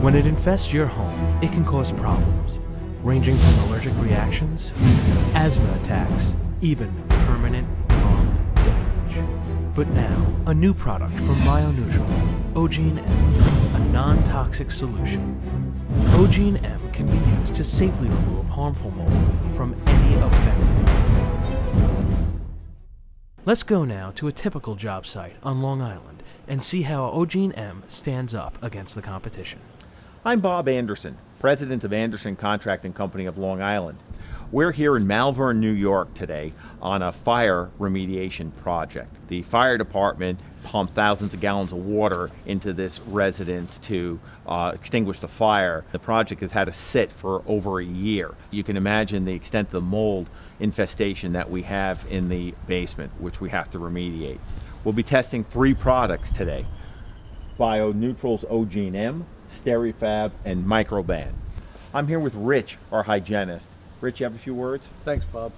When it infests your home, it can cause problems, ranging from allergic reactions, asthma attacks, even permanent lung damage. But now, a new product from BioNeutral, Ogene M, a non-toxic solution. Ogene M can be used to safely remove harmful mold from any affected mold. Let's go now to a typical job site on Long Island and see how Ogene M stands up against the competition. I'm Bob Anderson, president of Anderson Contracting Company of Long Island. We're here in Malvern, New York today on a fire remediation project. The fire department pumped thousands of gallons of water into this residence to extinguish the fire. The project has had to sit for over a year. You can imagine the extent of the mold infestation that we have in the basement, which we have to remediate. We'll be testing 3 products today: BioNeutral's Ogene M, SteriFab, and Microban. I'm here with Rich, our hygienist. Rich, you have a few words? Thanks, Bob.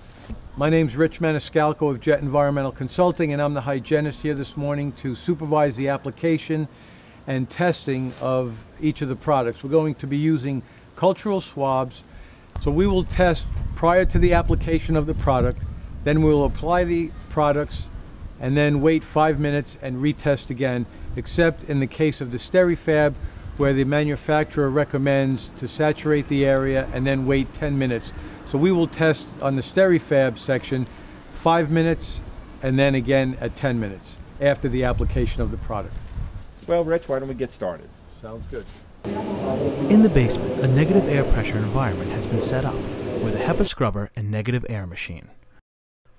My name's Rich Maniscalco of Jet Environmental Consulting, and I'm the hygienist here this morning to supervise the application and testing of each of the products. We're going to be using cultural swabs, so we will test prior to the application of the product, then we'll apply the products, and then wait 5 minutes and retest again, except in the case of the SteriFab, where the manufacturer recommends to saturate the area and then wait 10 minutes. So we will test on the SteriFab section 5 minutes and then again at 10 minutes after the application of the product. Well, Rich, why don't we get started? Sounds good. In the basement, a negative air pressure environment has been set up with a HEPA scrubber and negative air machine.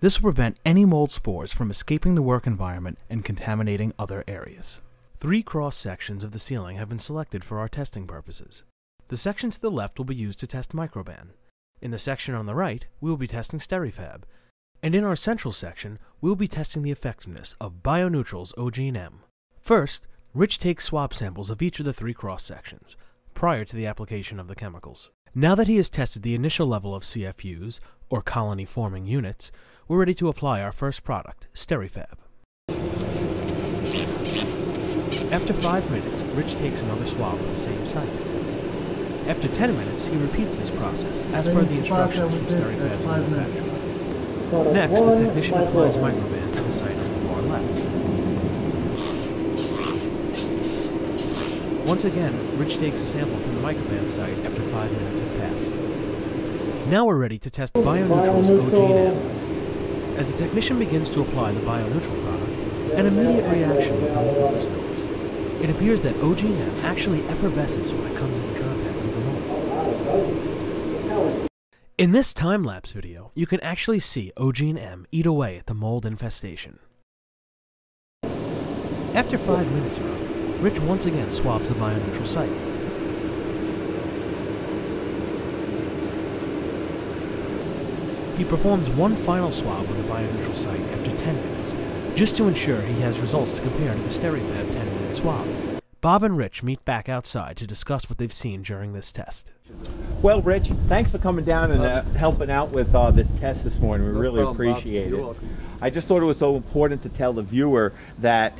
This will prevent any mold spores from escaping the work environment and contaminating other areas. 3 cross sections of the ceiling have been selected for our testing purposes. The section to the left will be used to test Microban. In the section on the right, we will be testing SteriFab. And in our central section, we will be testing the effectiveness of BioNeutral's Ogene M. First, Rich takes swab samples of each of the 3 cross sections, prior to the application of the chemicals. Now that he has tested the initial level of CFUs, or colony-forming units, we're ready to apply our first product, SteriFab. After 5 minutes, Rich takes another swab at the same site. After 10 minutes, he repeats this process as per the instructions from SteriFab's manufacturer. Next, the technician applies Microban to the site on the far left. Once again, Rich takes a sample from the Microban site after 5 minutes have passed. Now we're ready to test BioNeutral's Ogene M. As the technician begins to apply the BioNeutral product, an immediate reaction with the mold is noticed. It appears that Ogene M actually effervesces when it comes into contact with the mold. In this time-lapse video, you can actually see Ogene M eat away at the mold infestation. After 5 minutes are up, Rich once again swabs the BioNeutral site. He performs one final swab of the BioNeutral site after 10 minutes, just to ensure he has results to compare to the SteriFab 10-minute swab. Bob and Rich meet back outside to discuss what they've seen during this test. Well, Rich, thanks for coming down and helping out with this test this morning. We really appreciate it. Welcome. I just thought it was so important to tell the viewer that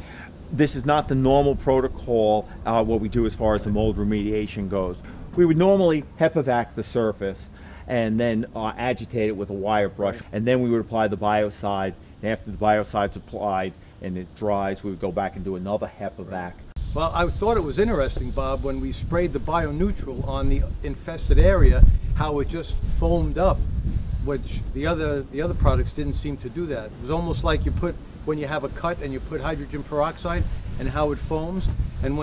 this is not the normal protocol, what we do as far as the mold remediation goes. We would normally HEPA-vac the surface and then agitate it with a wire brush, and then we would apply the biocide. And after the biocide's applied and it dries, we would go back and do another HEPA-vac. Well, I thought it was interesting, Bob, when we sprayed the BioNeutral on the infested area, how it just foamed up, which the other products didn't seem to do that. It was almost like when you have a cut and you put hydrogen peroxide and how it foams, and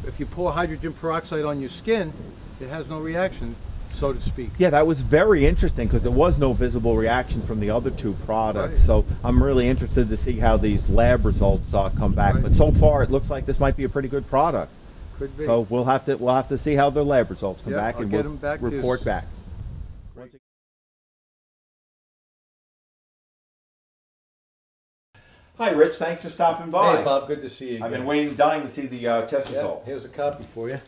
if you pour hydrogen peroxide on your skin, it has no reaction, so to speak. Yeah, that was very interesting because there was no visible reaction from the other 2 products. Right. So I'm really interested to see how these lab results come back. Right. But so far, it looks like this might be a pretty good product. Could be. So we'll have to see how the lab results come back, I'll and get we'll them back to report back. Hi, Rich. Thanks for stopping by. Hey, Bob. Good to see you again. I've been dying to see the test results. Here's a copy for you.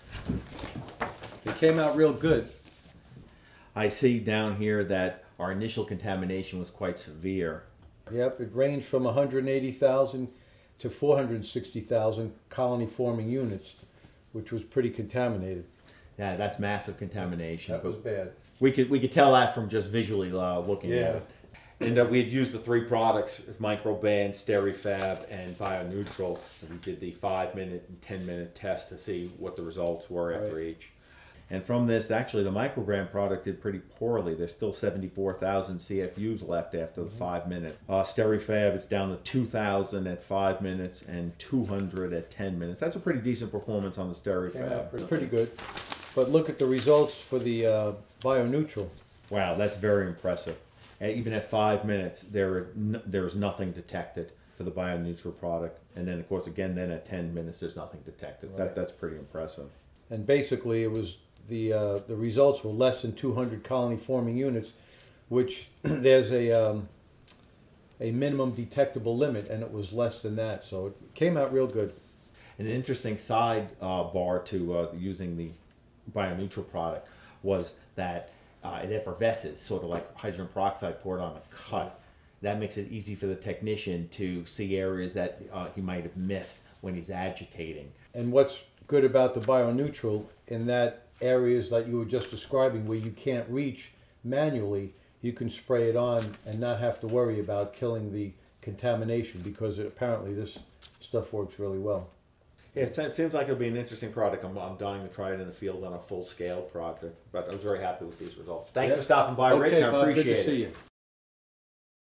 They came out real good. I see down here that our initial contamination was quite severe. Yep, it ranged from 180,000 to 460,000 colony-forming units, which was pretty contaminated. Yeah, that's massive contamination. That was bad. We could tell that from just visually looking at Yeah. it. And we had used the three products, Microban, Sterifab, and BioNeutral. And we did the 5-minute and 10-minute test to see what the results were after each. And from this, actually, the Microgram product did pretty poorly. There's still 74,000 CFUs left after the 5 minutes. Sterifab is down to 2,000 at 5 minutes and 200 at 10 minutes. That's a pretty decent performance on the Sterifab. Pretty good. But look at the results for the BioNeutral. Wow, that's very impressive. And even at 5 minutes, there's nothing detected for the BioNeutral product. And then, of course, again, then at 10 minutes, there's nothing detected. Right. That's pretty impressive. And basically, it was the results were less than 200 colony forming units, which there's a minimum detectable limit, and it was less than that. So it came out real good. An interesting side bar to using the BioNeutral product was that it effervesces, sort of like hydrogen peroxide poured on a cut. That makes it easy for the technician to see areas that he might have missed when he's agitating. And what's good about the BioNeutral in that areas that you were just describing where you can't reach manually, you can spray it on and not have to worry about killing the contamination, because apparently this stuff works really well. Yeah, it seems like it'll be an interesting product. I'm dying to try it in the field on a full-scale project, but I was very happy with these results. Thanks for stopping by, Rich. I appreciate it. Good to see you.